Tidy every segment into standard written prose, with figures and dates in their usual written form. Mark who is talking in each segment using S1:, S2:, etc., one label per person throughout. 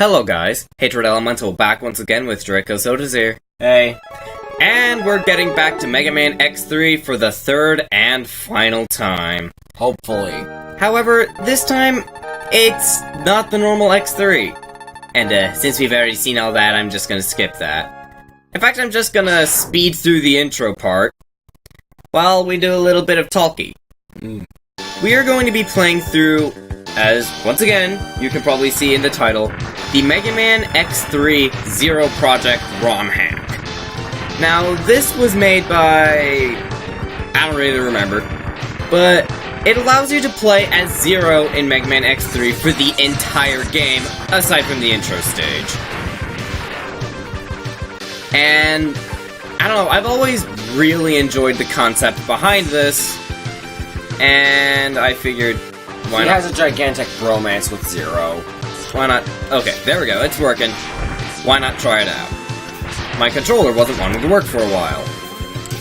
S1: Hello guys, Hatred Elemental back once again with Draco Sodas here.
S2: Hey.
S1: And we're getting back to Mega Man X3 for the third and final time.
S2: Hopefully.
S1: However, this time, it's not the normal X3. And since we've already seen all that, I'm just gonna skip that. In fact, I'm just gonna speed through the intro part, while we do a little bit of talkie. We are going to be playing through, as, once again, you can probably see in the title, the Mega Man X3 Zero Project ROM hack. Now, this was made by... I don't really remember, but it allows you to play as Zero in Mega Man X3 for the entire game, aside from the intro stage. And, I don't know, I've always really enjoyed the concept behind this, and I figured, why not?
S2: He has a gigantic bromance with Zero.
S1: Why not? Okay, there we go, it's working. Why not try it out? My controller wasn't wanting to work for a while.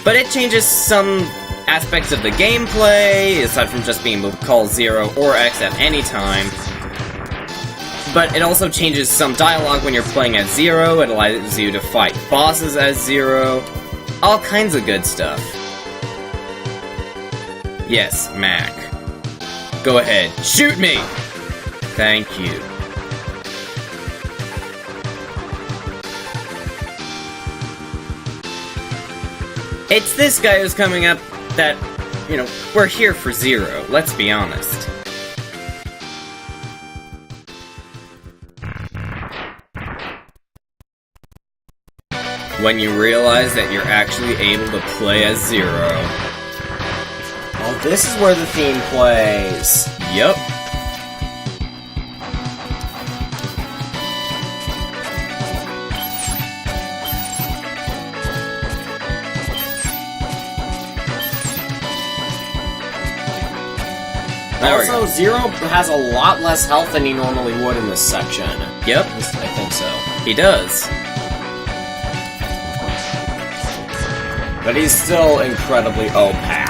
S1: But it changes some aspects of the gameplay, aside from just being able to call Zero or X at any time. But it also changes some dialogue when you're playing as Zero, it allows you to fight bosses as Zero, all kinds of good stuff. Yes, Mac. Go ahead, shoot me! Thank you. It's this guy who's coming up that, you know, we're here for Zero, let's be honest. When you realize that you're actually able to play as Zero.
S2: Oh, this is where the theme plays.
S1: Yup.
S2: Also, Zero has a lot less health than he normally would in this section.
S1: Yep.
S2: I think so.
S1: He does.
S2: But he's still incredibly OPAF.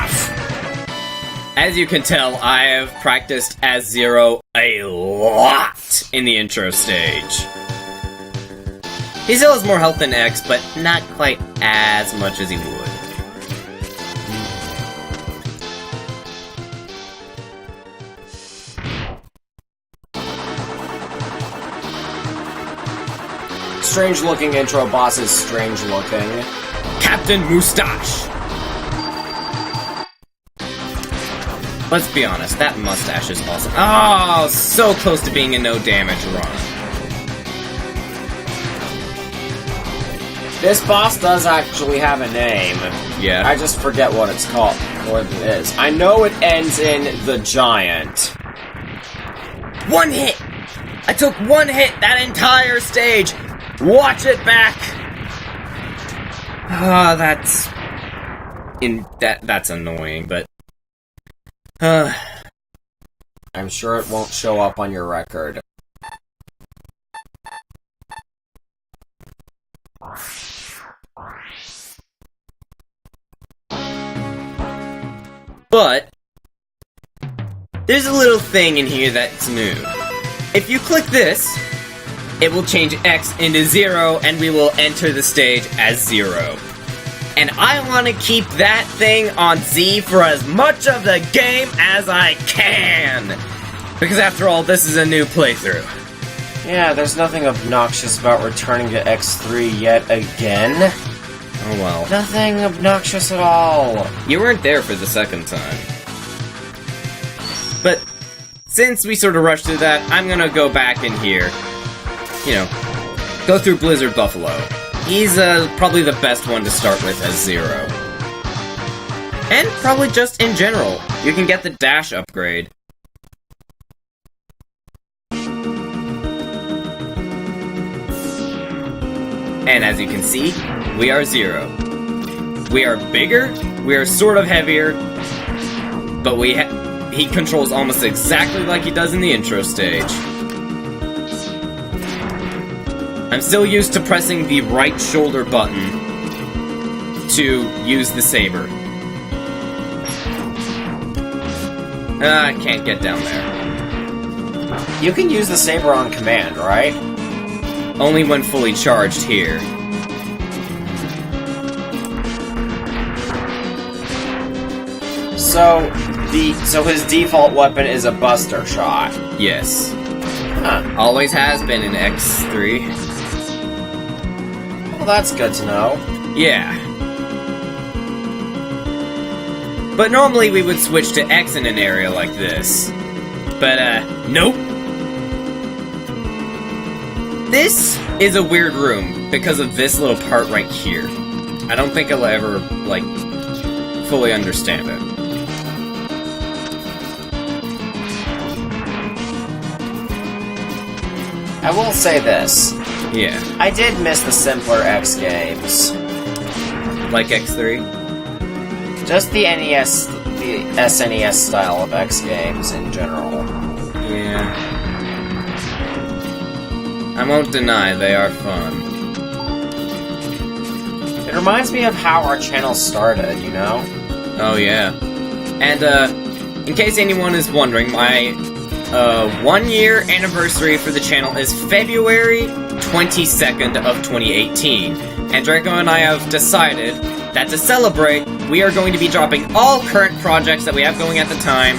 S1: As you can tell, I have practiced as Zero a lot in the intro stage. He still has more health than X, but not quite as much as he would.
S2: Strange looking intro boss is strange looking.
S1: Captain Moustache! Let's be honest, that mustache is awesome. Oh, so close to being a no damage run.
S2: This boss does actually have a name.
S1: Yeah.
S2: I just forget what it's called, what it is. I know it ends in The Giant.
S1: One hit! I took one hit that entire stage! Watch it back! Ah, that's annoying, but...
S2: I'm sure it won't show up on your record.
S1: But... there's a little thing in here that's new. If you click this, it will change X into Zero, and we will enter the stage as Zero. And I want to keep that thing on Z for as much of the game as I can! Because after all, this is a new playthrough.
S2: Yeah, there's nothing obnoxious about returning to X3 yet again.
S1: Oh well.
S2: Nothing obnoxious at all.
S1: You weren't there for the second time. But, since we sort of rushed through that, I'm gonna go back in here. You know, go through Blizzard Buffalo. He's probably the best one to start with as Zero. And probably just in general. You can get the dash upgrade. And as you can see, we are Zero. We are bigger, we are sort of heavier, but he controls almost exactly like he does in the intro stage. I'm still used to pressing the right shoulder button to use the saber. I can't get down there.
S2: You can use the saber on command, right?
S1: only when fully charged here.
S2: So his default weapon is a Buster Shot.
S1: Yes.
S2: Huh.
S1: Always has been in X3.
S2: Well, that's good to know.
S1: Yeah. But normally we would switch to X in an area like this. But, nope. This is a weird room because of this little part right here. I don't think I'll ever, like, fully understand it.
S2: I will say this.
S1: Yeah.
S2: I did miss the simpler X games.
S1: Like X3?
S2: Just the NES, the SNES style of X games in general.
S1: Yeah. I won't deny they are fun.
S2: It reminds me of how our channel started, you know?
S1: Oh yeah. And, in case anyone is wondering, my 1-year anniversary for the channel is February 22nd of 2018. And Draco and I have decided that to celebrate, we are going to be dropping all current projects that we have going at the time,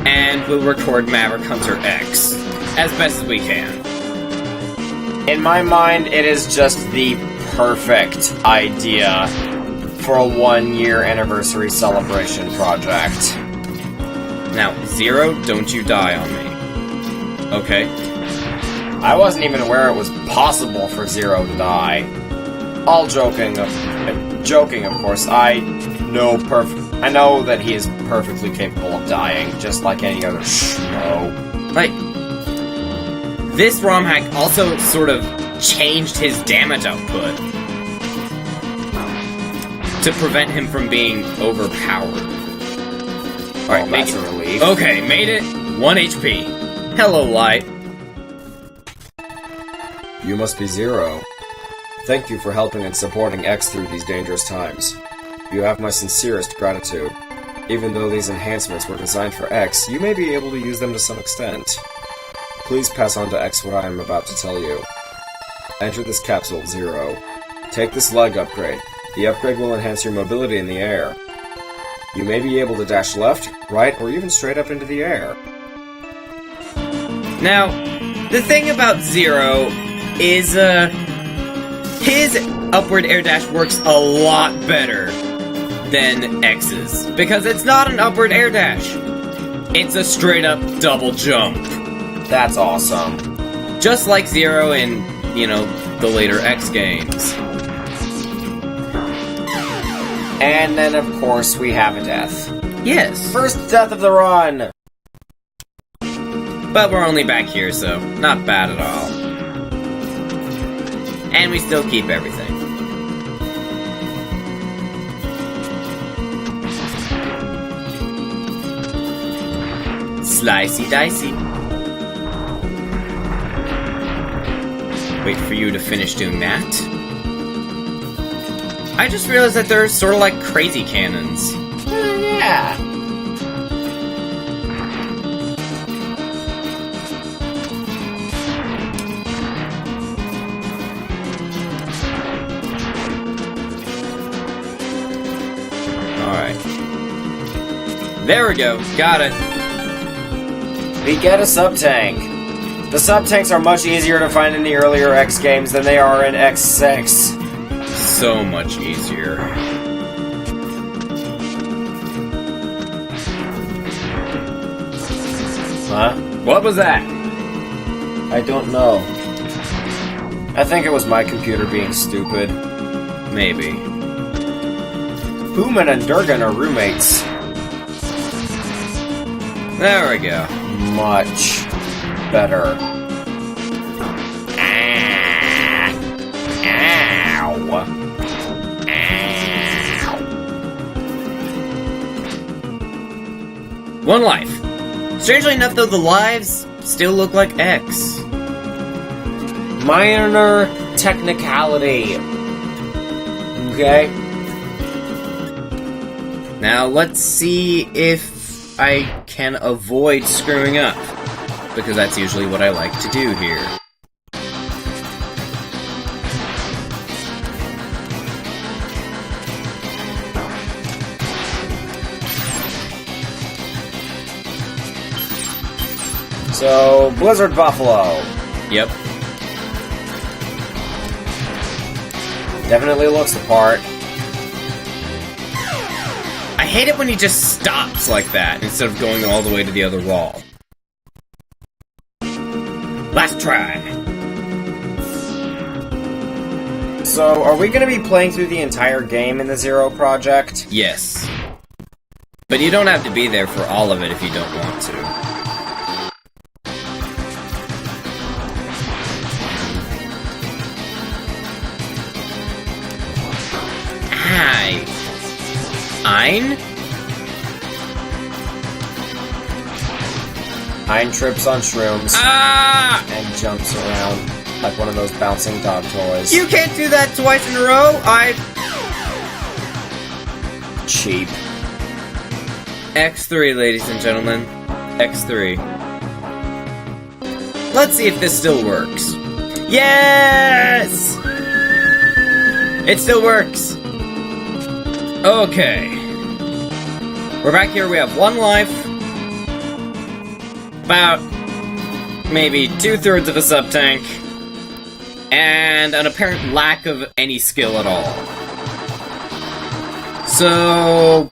S1: and we'll record Maverick Hunter X as best as we can.
S2: In my mind, it is just the perfect idea for a 1-year anniversary celebration project.
S1: Now, Zero, don't you die on me. Okay?
S2: I wasn't even aware it was possible for Zero to die. All joking, of course. I know that he is perfectly capable of dying, just like any other schmo.
S1: Like, this ROM hack also sort of changed his damage output to prevent him from being overpowered. Alright,
S2: that's a relief.
S1: Okay, made it. 1 HP. Hello, Light.
S3: You must be Zero. Thank you for helping and supporting X through these dangerous times. You have my sincerest gratitude. Even though these enhancements were designed for X, you may be able to use them to some extent. Please pass on to X what I am about to tell you. Enter this capsule, Zero. Take this leg upgrade. The upgrade will enhance your mobility in the air. You may be able to dash left, right, or even straight up into the air.
S1: Now, the thing about Zero is, his upward air dash works a lot better than X's, because it's not an upward air dash. It's a straight up double jump.
S2: That's awesome.
S1: Just like Zero in, you know, the later X games.
S2: And then, of course, we have a death.
S1: Yes.
S2: First death of the run!
S1: But we're only back here, so not bad at all. And we still keep everything. Slicey dicey. Wait for you to finish doing that. I just realized that they're sort of like crazy cannons.
S2: Yeah.
S1: Alright. There we go. Got it.
S2: We get a sub-tank. The sub-tanks are much easier to find in the earlier X games than they are in X6.
S1: So much easier.
S2: Huh?
S1: What was that?
S2: I don't know. I think it was my computer being stupid.
S1: Maybe.
S2: Human and Durgan are roommates.
S1: There we go.
S2: Much better. Ah. Ow. Ow.
S1: One life. Strangely enough, though, the lives still look like X.
S2: Minor technicality. Okay?
S1: Now, let's see if I can avoid screwing up. Because that's usually what I like to do here.
S2: So, Blizzard Buffalo.
S1: Yep.
S2: Definitely looks the part.
S1: I hate it when he just stops like that instead of going all the way to the other wall. Last try.
S2: So, are we going to be playing through the entire game in the Zero Project?
S1: Yes. But you don't have to be there for all of it if you don't want to. Hi. Ein?
S2: Ein trips on shrooms
S1: Ah!
S2: and jumps around like one of those bouncing dog toys.
S1: You can't do that twice in a row!
S2: Cheap.
S1: X3, ladies and gentlemen. X3. Let's see if this still works. Yes! It still works! Okay. We're back here, we have 1 life. About maybe 2/3 of a sub-tank. And an apparent lack of any skill at all. So...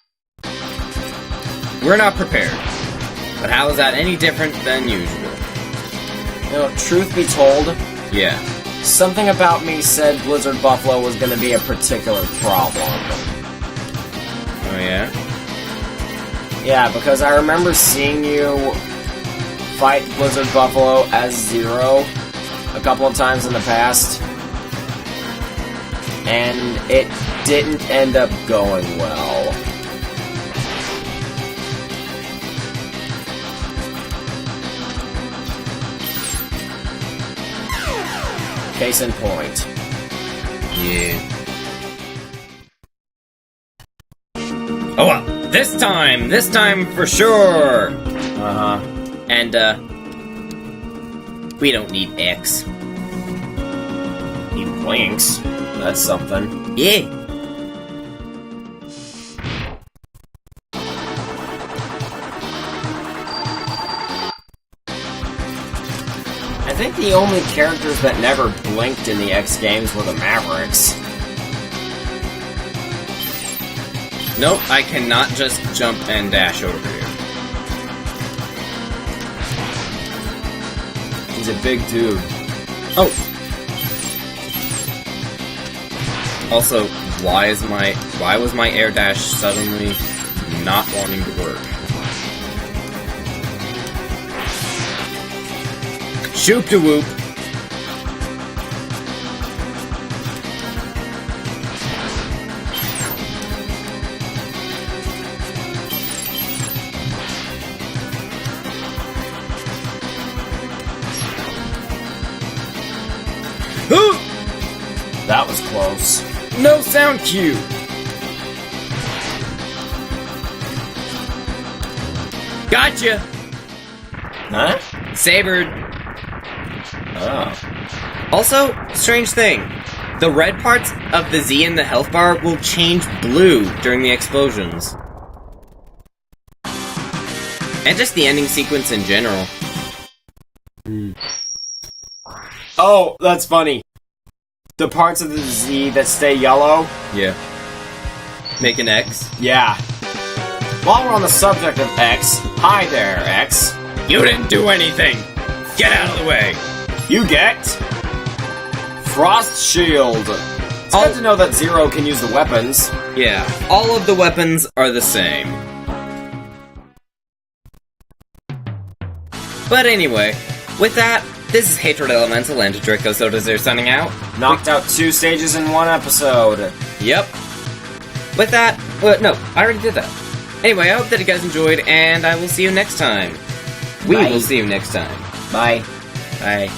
S1: we're not prepared. But how is that any different than usual?
S2: You know, truth be told,
S1: Yeah.
S2: something about me said Blizzard Buffalo was going to be a particular problem.
S1: Oh yeah?
S2: Yeah, because I remember seeing you fight Blizzard Buffalo as Zero a couple of times in the past, and it didn't end up going well. Case in point.
S1: Yeah. Oh well, this time for sure!
S2: Uh-huh.
S1: And, we don't need X.
S2: He blinks. That's something.
S1: Yeah.
S2: I think the only characters that never blinked in the X games were the Mavericks.
S1: Nope, I cannot just jump and dash over here.
S2: He's a big dude.
S1: Oh! Also, why was my air dash suddenly not wanting to work? Shoop-de-whoop!
S2: That was close.
S1: No sound cue! Gotcha!
S2: Huh?
S1: Sabered.
S2: Oh.
S1: Also, strange thing. The red parts of the Z in the health bar will change blue during the explosions. And just the ending sequence in general.
S2: Oh, that's funny. The parts of the Z that stay yellow?
S1: Yeah. Make an X.
S2: Yeah. While we're on the subject of X, hi there, X.
S1: You didn't do anything! Get out of the way!
S2: You get... Frost Shield. It's good to know that Zero can use the weapons.
S1: Yeah, all of the weapons are the same. But anyway, with that, this is Hatred Elemental and Draco Sodazer signing out.
S2: Knocked out 2 stages in 1 episode.
S1: Yep. With that, no, I already did that. Anyway, I hope that you guys enjoyed, and I will see you next time. We
S2: Bye.
S1: will see you next time.
S2: Bye.
S1: Bye.